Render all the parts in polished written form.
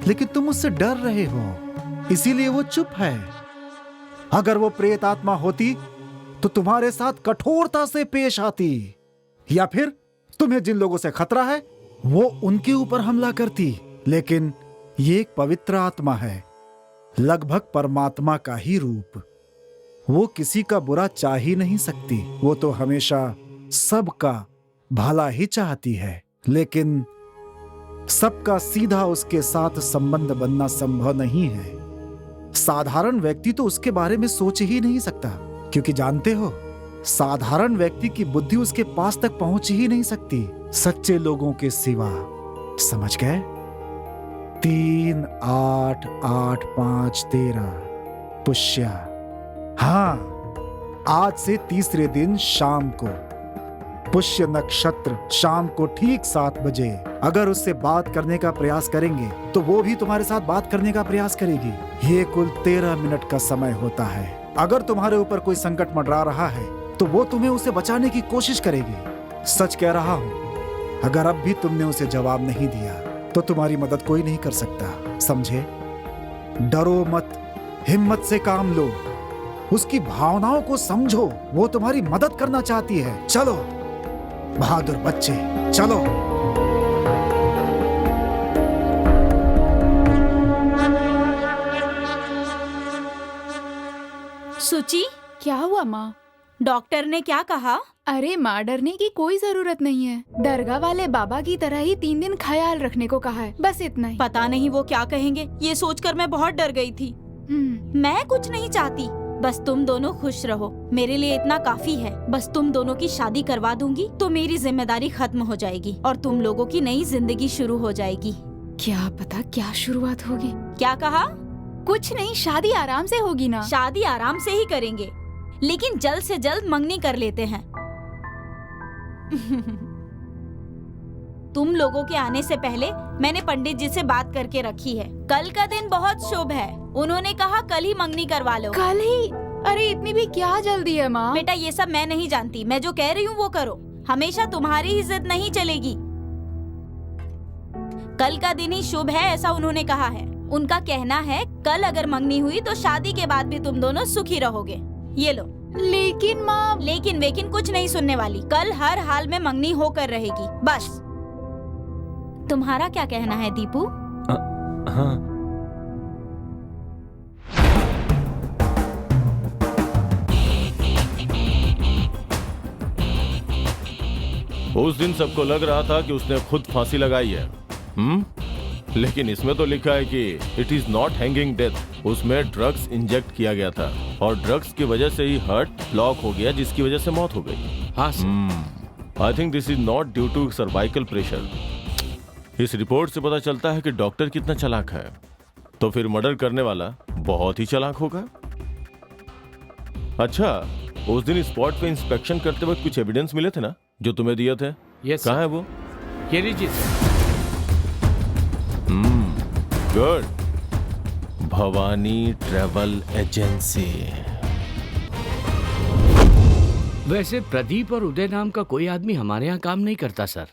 लेकिन तुम उससे डर रहे हो, इसीलिए वो चुप है। अगर वो प्रेत आत्मा होती तो तुम्हारे साथ कठोरता से पेश आती, या फिर तुम्हें जिन लोगों से खतरा है वो उनके ऊपर हमला करती। लेकिन ये एक पवित्र आत्मा है, लगभग परमात्मा का ही रूप। वो किसी का बुरा चाह ही नहीं सकती, वो तो हमेशा सबका भला ही चाहती है। लेकिन सबका सीधा उसके साथ संबंध बनना संभव नहीं है। साधारण व्यक्ति तो उसके बारे में सोच ही नहीं सकता, क्योंकि जानते हो, साधारण व्यक्ति की बुद्धि उसके पास तक पहुंच ही नहीं सकती सच्चे लोगों के सिवा। समझ गए? 3, 8, 8, 5, 13 पुष्य। हाँ, आज से तीसरे दिन शाम को, पुष्य नक्षत्र शाम को ठीक 7 बजे अगर उससे बात करने का प्रयास करेंगे तो वो भी तुम्हारे साथ बात करने का प्रयास करेगी। ये कुल 13 मिनट का समय होता है। अगर तुम्हारे ऊपर कोई संकट मंडरा रहा है तो वो तुम्हें उसे बचाने की कोशिश करेगी। सच कह रहा हूं, अगर अब भी तुमने उसे जवाब नहीं दिया तो तुम्हारी मदद कोई नहीं कर सकता। समझे? डरो मत, हिम्मत से काम लो, उसकी भावनाओं को समझो। वो तुम्हारी मदद करना चाहती है। चलो बहादुर बच्चे, चलो। सुची, क्या हुआ माँ? डॉक्टर ने क्या कहा? अरे माँ, डरने की कोई जरूरत नहीं है। दरगाह वाले बाबा की तरह ही 3 दिन ख्याल रखने को कहा है, बस इतना ही। पता नहीं वो क्या कहेंगे, ये सोचकर मैं बहुत डर गई थी। मैं कुछ नहीं चाहती, बस तुम दोनों खुश रहो, मेरे लिए इतना काफी है। बस तुम दोनों की शादी करवा दूंगी तो मेरी जिम्मेदारी खत्म हो जाएगी और तुम लोगों की नई जिंदगी शुरू हो जाएगी। क्या पता क्या शुरुआत होगी। क्या कहा? कुछ नहीं, शादी आराम से होगी ना। शादी आराम से ही करेंगे, लेकिन जल्द से जल्द मंगनी कर लेते हैं। तुम लोगों के आने से पहले मैंने पंडित जी से बात करके रखी है। कल का दिन बहुत शुभ है, उन्होंने कहा कल ही मंगनी करवा लो। कल ही? अरे इतनी भी क्या जल्दी है माँ? बेटा ये सब मैं नहीं जानती, मैं जो कह रही हूँ वो करो। हमेशा तुम्हारी ही जिद नहीं चलेगी। कल का दिन ही शुभ है ऐसा उन्होंने कहा है। उनका कहना है कल अगर मंगनी हुई तो शादी के बाद भी तुम दोनों सुखी रहोगे। ये लो। लेकिन माँ। लेकिन वेकिन कुछ नहीं सुनने वाली, कल हर हाल में मंगनी होकर रहेगी, बस। तुम्हारा क्या कहना है दीपू? हाँ। उस दिन सबको लग रहा था कि उसने खुद फांसी लगाई है। लेकिन इसमें तो लिखा है कि it is not hanging death. उसमें ड्रग्स इंजेक्ट किया गया था और ड्रग्स की वजह से ही हार्ट ब्लॉक हो गया, जिसकी वजह से मौत हो गई। हाँ sir. I think this is not due to cervical pressure. इस रिपोर्ट से पता चलता है कि डॉक्टर कितना चालाक है, तो फिर मर्डर करने वाला बहुत ही चालाक होगा। अच्छा, उस दिन स्पॉट पे इंस्पेक्शन करते वक्त कुछ एविडेंस मिले थे ना जो तुम्हें दिए थे? यस। कहाँ है वो? ये लीजिए। गुड। Bhavani travel agency. वैसे प्रदीप और उदय नाम का कोई आदमी हमारे यहाँ काम नहीं करता सर।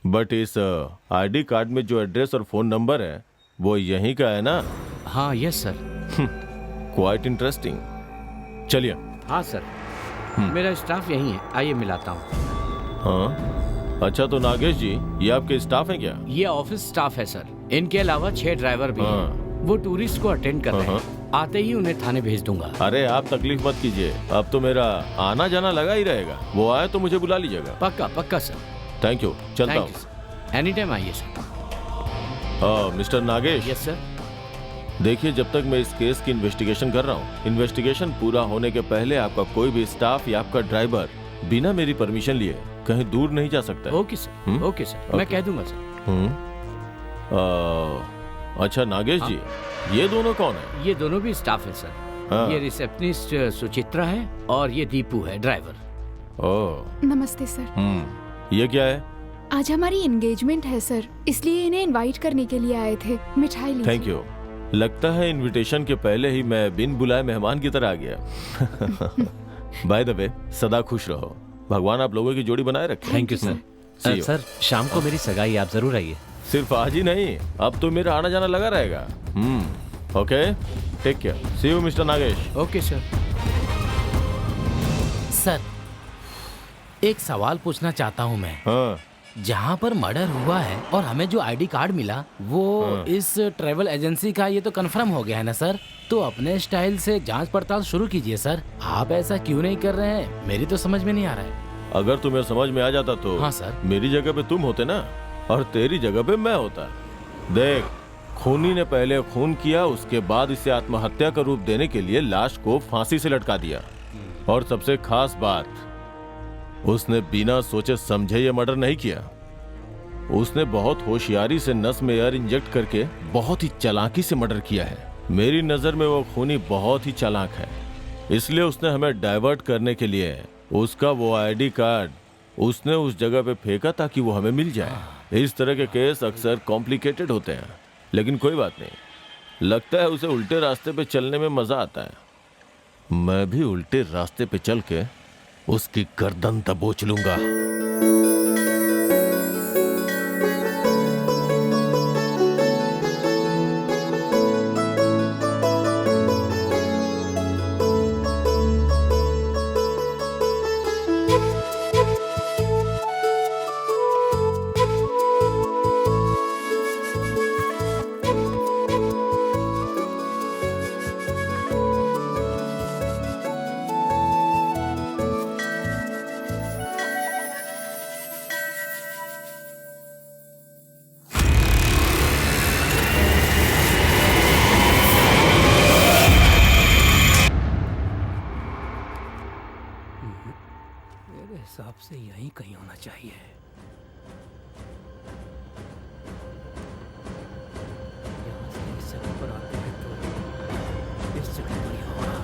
बट इस आईडी कार्ड में जो एड्रेस और फोन नंबर है वो यहीं का है ना? हाँ यस सर। Quite interesting. चलिए। हाँ सर, मेरा स्टाफ यहीं है, आइए मिलाता हूँ। हाँ अच्छा, तो नागेश जी ये आपके स्टाफ हैं क्या? ये ऑफिस स्टाफ है सर। इनके अलावा 6 ड्राइवर भी हैं। वो टूरिस्ट को अटेंड कर रहे हैं। आते ही उन्हें थाने भेज दूंगा। अरे आप तकलीफ मत कीजिए, अब तो मेरा आना जाना लगा ही रहेगा। वो आए तो मुझे बुला लीजिएगा। पक्का पक्का सर। थैंक यू, चलता हूँ। एनी टाइम आइए sir. Mister Nagesh. Yes sir. देखिए, जब तक मैं इस केस की इन्वेस्टिगेशन कर रहा हूँ, इन्वेस्टिगेशन पूरा होने के पहले आपका कोई भी स्टाफ या आपका ड्राइवर बिना मेरी परमिशन लिए कहीं दूर नहीं जा सकता है। Okay sir. ओके सर, मैं कह दूंगा सर। अच्छा नागेश जी, ये दोनों कौन है? ये दोनों भी स्टाफ है सर। ये रिसेप्शनिस्ट सुचित्रा है और ये दीपू है ड्राइवर। ओह नमस्ते सर। ये क्या है? आज हमारी एंगेजमेंट है सर, इसलिए इन्हें इनवाइट करने के लिए आए थे। मिठाई लीजिए। Thank you. लगता है इनविटेशन के पहले ही मैं बिन बुलाए मेहमान की तरह आ गया। बाय द वे, सदा खुश रहो। भगवान आप लोगों की जोड़ी बनाए रखे। Thank you sir. सर शाम को मेरी सगाई, आप जरूर आइए। सिर्फ आज ही नहीं, अब तो मेरा आना जाना लगा रहेगा। Okay, take care, see you mister Nagesh. Okay sir. Sir, एक सवाल पूछना चाहता हूँ मैं। हाँ, जहाँ पर मर्डर हुआ है और हमें जो आईडी कार्ड मिला वो इस ट्रैवल एजेंसी का, ये तो कंफर्म हो गया है ना सर? तो अपने स्टाइल से जांच पड़ताल शुरू कीजिए सर। आप ऐसा क्यों नहीं कर रहे हैं, मेरी तो समझ में नहीं आ रहा है। अगर तुम्हें समझ में आ जाता तो हाँ सर। मेरी जगह पे तुम होते ना, और तेरी जगह पे मैं होता। देख, खूनी ने पहले खून किया, उसके बाद इसे आत्महत्या का रूप देने के लिए लाश को फांसी से लटका दिया। और सबसे खास बात, उसने बिना सोचे समझे ये मर्डर नहीं किया। उसने बहुत होशियारी से नस में एयर इंजेक्ट करके बहुत ही चालाकी से मर्डर किया है। मेरी नजर में वो खूनी बहुत ही चालाक है, इसलिए उसने हमें डाइवर्ट करने के लिए उसका वो आईडी कार्ड उसने उस जगह पे फेंका ताकि वो हमें मिल जाए। इस तरह के केस अक्सर कॉम्प्लिकेटेड होते हैं, लेकिन कोई बात नहीं, लगता है उसे उल्टे रास्ते पे चलने में मजा आता है। मैं भी उल्टे रास्ते पे चल के उसकी गर्दन दबोच लूंगा। मेरे हिसाब से यहीं कहीं होना चाहिए। यहाँ से इस जगह पर आते हैं तो इस जगह पर ही होगा।